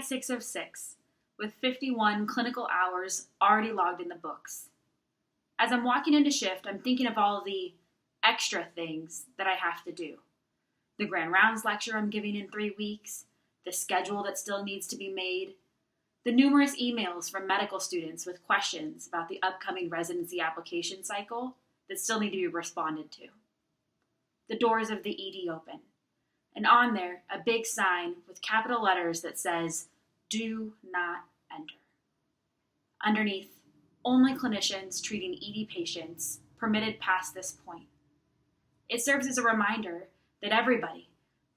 night 6 of 6, with 51 clinical hours already logged in the books. As I'm walking into shift, I'm thinking of all the extra things that I have to do. The grand rounds lecture I'm giving in 3 weeks, the schedule that still needs to be made, the numerous emails from medical students with questions about the upcoming residency application cycle that still need to be responded to. The doors of the ED open, and on there, a big sign with capital letters that says, "Do not enter." Underneath, only clinicians treating ED patients permitted past this point. It serves as a reminder that everybody,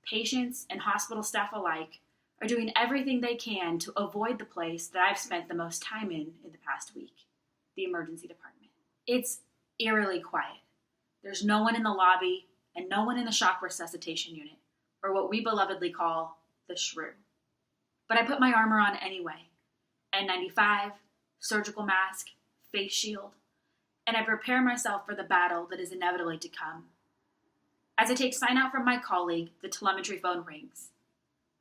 patients and hospital staff alike, are doing everything they can to avoid the place that I've spent the most time in the past week, the emergency department. It's eerily quiet. There's no one in the lobby and no one in the shock resuscitation unit, or what we belovedly call the shrew. But I put my armor on anyway. N95, surgical mask, face shield, and I prepare myself for the battle that is inevitably to come. As I take sign out from my colleague, the telemetry phone rings.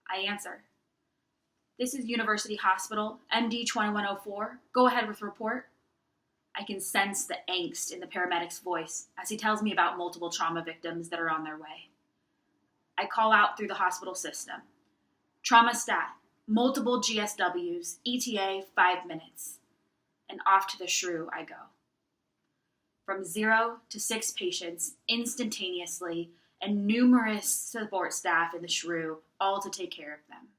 I answer. "This is University Hospital, MD 2104. Go ahead with report." I can sense the angst in the paramedic's voice as he tells me about multiple trauma victims that are on their way. I call out through the hospital system. "Trauma stat, multiple GSWs, ETA 5 minutes. And off to the shrew I go. From 0 to 6 patients instantaneously, and numerous support staff in the shrew, all to take care of them.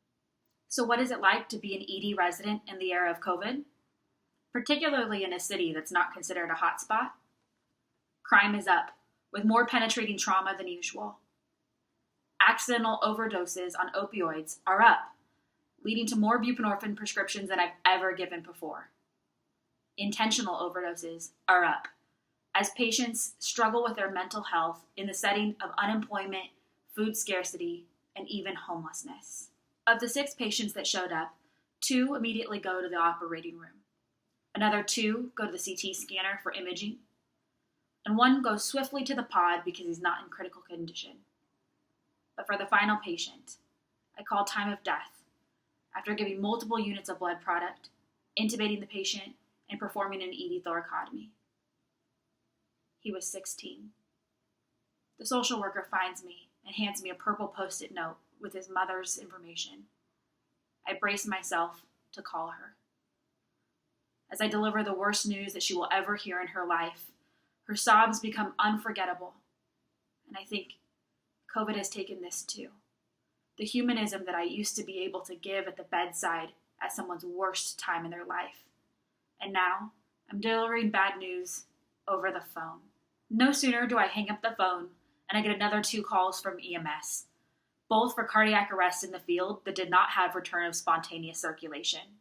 So what is it like to be an ED resident in the era of COVID? Particularly in a city that's not considered a hotspot? Crime is up, with more penetrating trauma than usual. Accidental overdoses on opioids are up, leading to more buprenorphine prescriptions than I've ever given before. Intentional overdoses are up, as patients struggle with their mental health in the setting of unemployment, food scarcity, and even homelessness. Of the 6 patients that showed up, 2 immediately go to the operating room. Another 2 go to the CT scanner for imaging, and 1 goes swiftly to the pod because he's not in critical condition. But for the final patient, I call time of death after giving multiple units of blood product, intubating the patient, and performing an ED thoracotomy. He was 16. The social worker finds me and hands me a purple Post-it note with his mother's information. I brace myself to call her. As I deliver the worst news that she will ever hear in her life, her sobs become unforgettable. And I think COVID has taken this too. The humanism that I used to be able to give at the bedside at someone's worst time in their life. And now I'm delivering bad news over the phone. No sooner do I hang up the phone and I get another 2 calls from EMS, both for cardiac arrest in the field that did not have return of spontaneous circulation.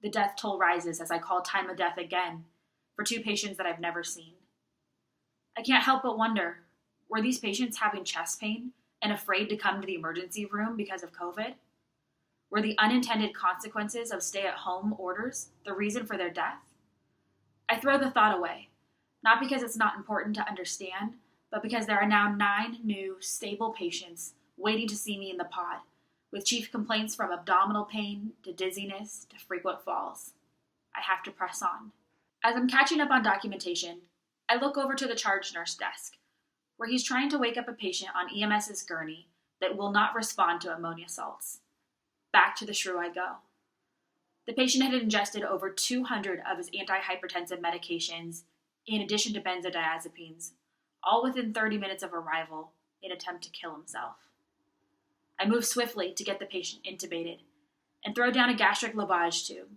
The death toll rises as I call time of death again for 2 patients that I've never seen. I can't help but wonder, were these patients having chest pain and afraid to come to the emergency room because of COVID? Were the unintended consequences of stay-at-home orders the reason for their death? I throw the thought away. Not because it's not important to understand, but because there are now 9 new, stable patients waiting to see me in the pod, with chief complaints from abdominal pain to dizziness to frequent falls. I have to press on. As I'm catching up on documentation, I look over to the charge nurse desk, where he's trying to wake up a patient on EMS's gurney that will not respond to ammonia salts. Back to the shrew I go. The patient had ingested over 200 of his antihypertensive medications in addition to benzodiazepines, all within 30 minutes of arrival in an attempt to kill himself. I move swiftly to get the patient intubated and throw down a gastric lavage tube,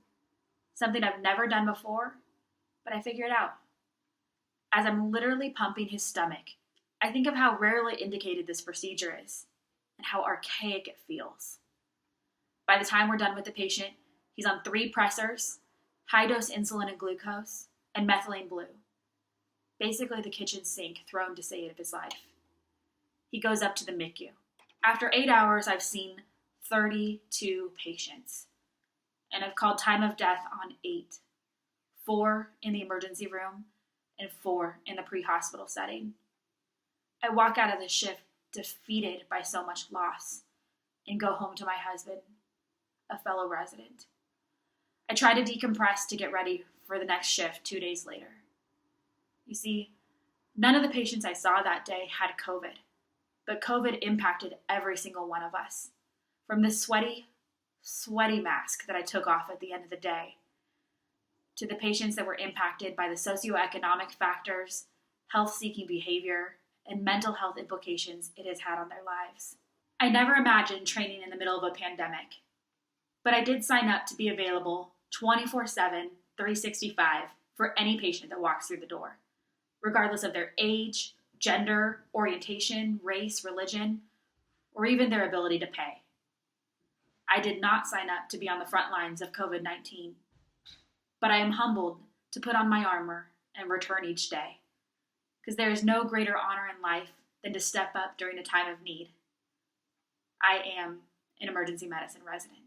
something I've never done before, but I figure it out. As I'm literally pumping his stomach, I think of how rarely indicated this procedure is and how archaic it feels. By the time we're done with the patient, he's on 3 pressors, high-dose insulin and glucose, and methylene blue. Basically the kitchen sink thrown to save his life. He goes up to the MICU. After 8 hours, I've seen 32 patients, and I've called time of death on 8, 4 in the emergency room and 4 in the pre-hospital setting. I walk out of the shift defeated by so much loss and go home to my husband. a fellow resident. I tried to decompress to get ready for the next shift 2 days later. You see, none of the patients I saw that day had COVID, but COVID impacted every single one of us. From this sweaty mask that I took off at the end of the day, to the patients that were impacted by the socioeconomic factors, health-seeking behavior, and mental health implications it has had on their lives. I never imagined training in the middle of a pandemic, but I did sign up to be available 24/7, 365 for any patient that walks through the door, regardless of their age, gender, orientation, race, religion, or even their ability to pay. I did not sign up to be on the front lines of COVID-19, but I am humbled to put on my armor and return each day, because there is no greater honor in life than to step up during a time of need. I am an emergency medicine resident.